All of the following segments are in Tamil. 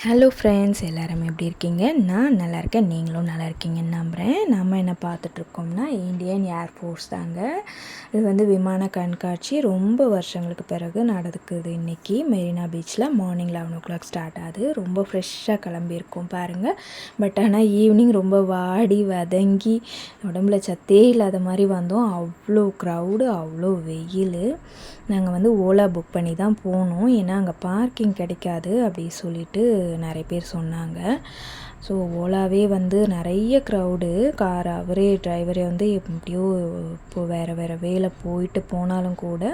ஹலோ ஃப்ரெண்ட்ஸ், எல்லாரும் எப்படி இருக்கீங்க? நான் நல்லா இருக்கேன். நீங்களும் நல்லா இருக்கீங்கன்னு நம்புகிறேன். நம்ம என்ன பார்த்துட்ருக்கோம்னா இந்தியன் ஏர்ஃபோர்ஸ் தாங்க. இது வந்து விமான கண்காட்சி ரொம்ப வருஷங்களுக்கு பிறகு நடக்குது. இன்றைக்கி மெரினா பீச்சில் மார்னிங் 11 ஸ்டார்ட் ஆகுது. ரொம்ப ஃப்ரெஷ்ஷாக கிளம்பியிருக்கோம் பாருங்கள். பட் ஆனால் ஈவினிங் ரொம்ப வாடி வதங்கி உடம்புல சத்தே இல்லாத மாதிரி வந்தோம். அவ்வளோ க்ரௌடு, அவ்வளோ வெயில். நாங்கள் வந்து ஓலா புக் பண்ணி தான் போனோம். ஏன்னா அங்கே பார்க்கிங் கிடைக்காது அப்படி சொல்லிட்டு நிறைய பேர் சொன்னாங்க. ஸோ ஓலாவே வந்து நிறைய க்ரௌடு. அவரே டிரைவரே வந்து எப்படியோ இப்போது வேறு வேலை போயிட்டு போனாலும் கூட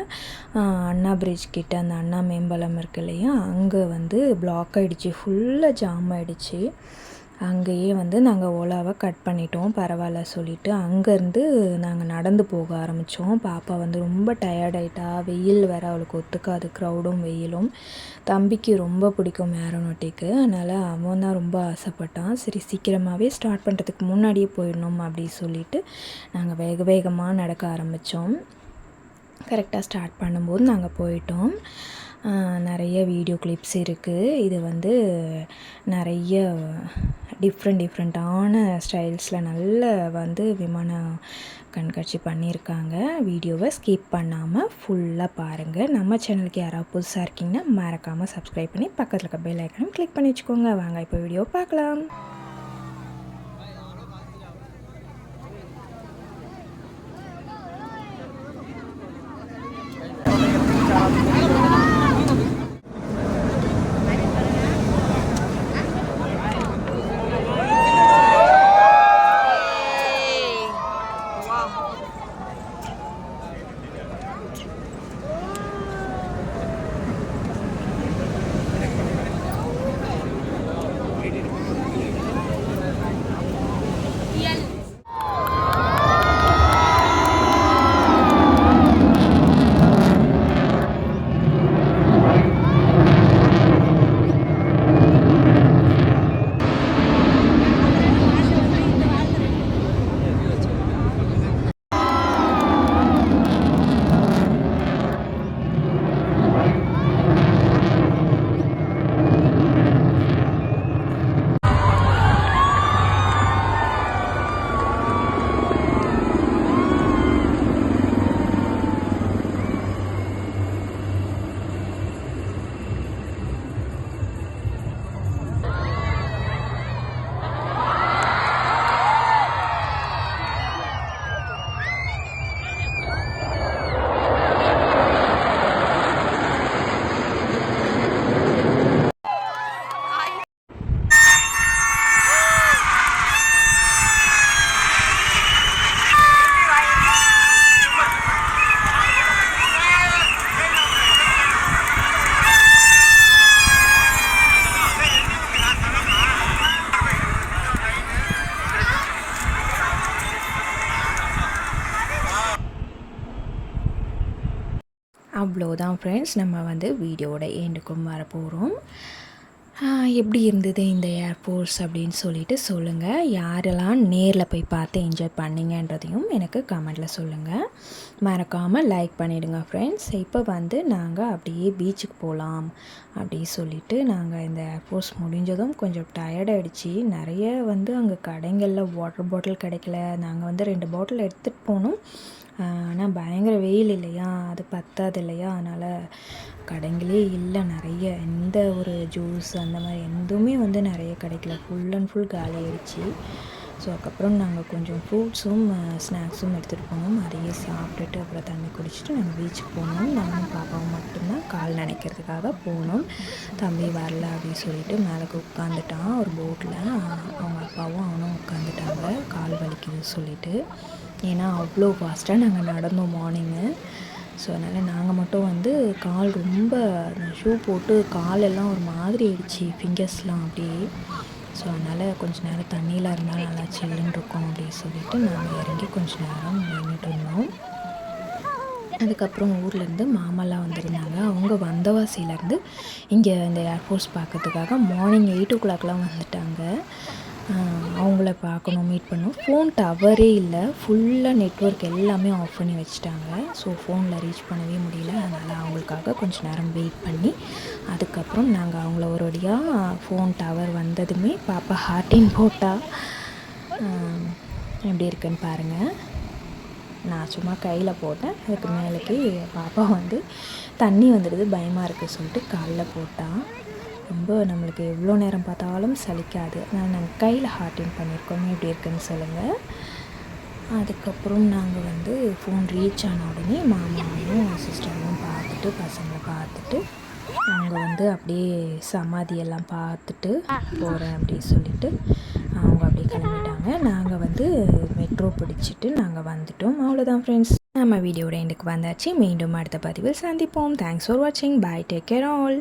அண்ணா பிரிட்ஜ் கிட்ட அந்த அண்ணா மேம்பாலம் இருக்கு இல்லையா, அங்கே வந்து பிளாக் ஆகிடுச்சு, ஃபுல்லாக ஜாம் ஆகிடுச்சு. அங்கேயே வந்து நாங்கள் ஓலாவை கட் பண்ணிட்டோம், பரவாயில்ல சொல்லிவிட்டு. அங்கேருந்து நாங்கள் நடந்து போக ஆரம்பித்தோம். பாப்பா வந்து ரொம்ப டயர்டாயிட்டா, வெயில் வேறு அவளுக்கு ஒத்துக்காது, க்ரௌடும் வெயிலும். தம்பிக்கு ரொம்ப பிடிக்கும் ஏரோநாட்டிக்கு, அதனால் அவன் தான் ரொம்ப ஆசைப்பட்டான். சரி சீக்கிரமாகவே ஸ்டார்ட் பண்ணுறதுக்கு முன்னாடியே போயிடணும் அப்படி சொல்லிவிட்டு நாங்கள் வேகமாக நடக்க ஆரம்பித்தோம். கரெக்டாக ஸ்டார்ட் பண்ணும்போது நாங்கள் போயிட்டோம். நிறைய வீடியோ கிளிப்ஸ் இருக்குது. இது வந்து நிறைய டிஃப்ரெண்ட்டான ஸ்டைல்ஸில் நல்ல வந்து விமான கண்காட்சி பண்ணியிருக்காங்க. வீடியோவை ஸ்கிப் பண்ணாமல் ஃபுல்லாக பாருங்கள். நம்ம சேனலுக்கு யாராவது புதுசாக இருக்கீங்கன்னா மறக்காமல் சப்ஸ்கிரைப் பண்ணி பக்கத்தில் இருக்க பெல் ஐக்கனும் கிளிக் பண்ணி வச்சுக்கோங்க. வாங்க இப்போ வீடியோ பார்க்கலாம். அவ்வளோதான் ஃப்ரெண்ட்ஸ், நம்ம வந்து வீடியோட எண்டுக்கும் வர போகிறோம். எப்படி இருந்தது இந்த ஏர்ஃபோர்ஸ் அப்படின்னு சொல்லிட்டு சொல்லுங்கள். யாரெல்லாம் நேரில் போய் பார்த்து என்ஜாய் பண்ணிங்கன்றதையும் எனக்கு கமெண்டில் சொல்லுங்கள். மறக்காமல் லைக் பண்ணிவிடுங்க ஃப்ரெண்ட்ஸ். இப்போ வந்து நாங்கள் அப்படியே பீச்சுக்கு போகலாம் அப்படி சொல்லிவிட்டு நாங்கள் இந்த ஏர்ஃபோர்ஸ் முடிஞ்சதும் கொஞ்சம் டயர்டாகிடுச்சு. நிறைய வந்து அங்கே கடைங்களில் வாட்டர் பாட்டில் கிடைக்கல. நாங்கள் வந்து 2 பாட்டில் எடுத்துகிட்டு போனோம். ஆனால் பயங்கர வெயில் இல்லையா, அது பத்தாது இல்லையா, அதனால் கடைங்களே இல்லை. நிறைய எந்த ஒரு ஜூஸ் அந்த மாதிரி எதுவுமே வந்து நிறைய கிடைக்கல, ஃபுல் அண்ட் ஃபுல் காலி ஆகிடுச்சு. ஸோ அதுக்கப்புறம் நாங்கள் கொஞ்சம் ஃப்ரூட்ஸும் ஸ்நாக்ஸும் எடுத்துகிட்டு போனோம். அதையே சாப்பிட்டுட்டு அப்புறம் தண்ணி குடிச்சிட்டு நாங்கள் பீச்சுக்கு போனோம். நானும் பாப்பாவும் மட்டும்தான் கால் நனைக்கிறதுக்காக போனோம். தம்பி வரல அப்படின்னு சொல்லிட்டு மேலே உட்காந்துட்டான் ஒரு போட்டில். அவங்க அப்பாவும் அவனும் உட்காந்துட்டாங்க, கால் வலிக்குதுன்னு சொல்லிட்டு. ஏன்னா அவ்வளோ ஃபாஸ்ட்டாக நாங்கள் நடந்தோம் மார்னிங்கு. ஸோ அதனால் நாங்கள் மட்டும் வந்து கால் ரொம்ப ஷூ போட்டு காலெல்லாம் ஒரு மாதிரி ஆயிடுச்சு, ஃபிங்கர்ஸ்லாம் அப்படியே. ஸோ அதனால் கொஞ்சம் நேரம் தண்ணியில் இருந்தால் நல்லா சில்லுன்னு இருக்கும் அப்படின்னு சொல்லிட்டு நாங்கள் இறங்கி கொஞ்சம் நேரம் நின்றுட்டு இருந்தோம். அதுக்கப்புறம் ஊர்லேருந்து மாமாலாம் வந்திருந்தாங்க. அவங்க வந்தவாசியிலேருந்து இங்கே இந்த ஏர்ஃபோர்ஸ் பார்க்கறதுக்காக மார்னிங் 8 o'clockலாம் வந்துட்டாங்க. அவங்கள பார்க்கணும், மீட் பண்ணணும். ஃபோன் டவரே இல்லை, ஃபுல்லாக நெட்வொர்க் எல்லாமே ஆஃப் பண்ணி வச்சுட்டாங்க. ஸோ ஃபோனில் ரீச் பண்ணவே முடியல. அதனால் அவங்களுக்காக கொஞ்சம் நேரம் வெயிட் பண்ணி அதுக்கப்புறம் நாங்கள் அவங்கள ஒரு வழியாக ஃபோன் டவர் வந்ததுமே பாப்பா ஹார்ட்டின் போட்டா. எப்படி இருக்குன்னு பாருங்கள். நான் சும்மா கையில் போட்டேன். அதுக்கு மேலேக்கு பாப்பா வந்து தண்ணி வந்துடுது பயமாக இருக்குது சொல்லிட்டு காலில் போட்டான். ரொம்ப நம்மளுக்கு எவ்வளோ நேரம் பார்த்தாலும் சலிக்காது. நாங்கள் கையில் ஹார்ட்டின் பண்ணியிருக்கோம். எப்படி இருக்குன்னு சொல்லுங்கள். அதுக்கப்புறம் நாங்கள் வந்து ஃபோன் ரீச் ஆன உடனே மாமாவும் சிஸ்டரும் பார்த்துட்டு பசங்களை பார்த்துட்டு அவங்க வந்து அப்படியே சமாதியெல்லாம் பார்த்துட்டு போகிறேன் அப்படின்னு சொல்லிட்டு அவங்க அப்படியே கிளம்பிட்டாங்க. நாங்கள் வந்து மெட்ரோ பிடிச்சிட்டு நாங்கள் வந்துட்டோம். அவ்வளோதான் ஃப்ரெண்ட்ஸ், நம்ம வீடியோட எண்டுக்கு வந்தாச்சு. மீண்டும் அடுத்த பதிவில் சந்திப்போம். தேங்க்ஸ் ஃபார் வாட்சிங். பாய், டேக் கேர் ஆல்.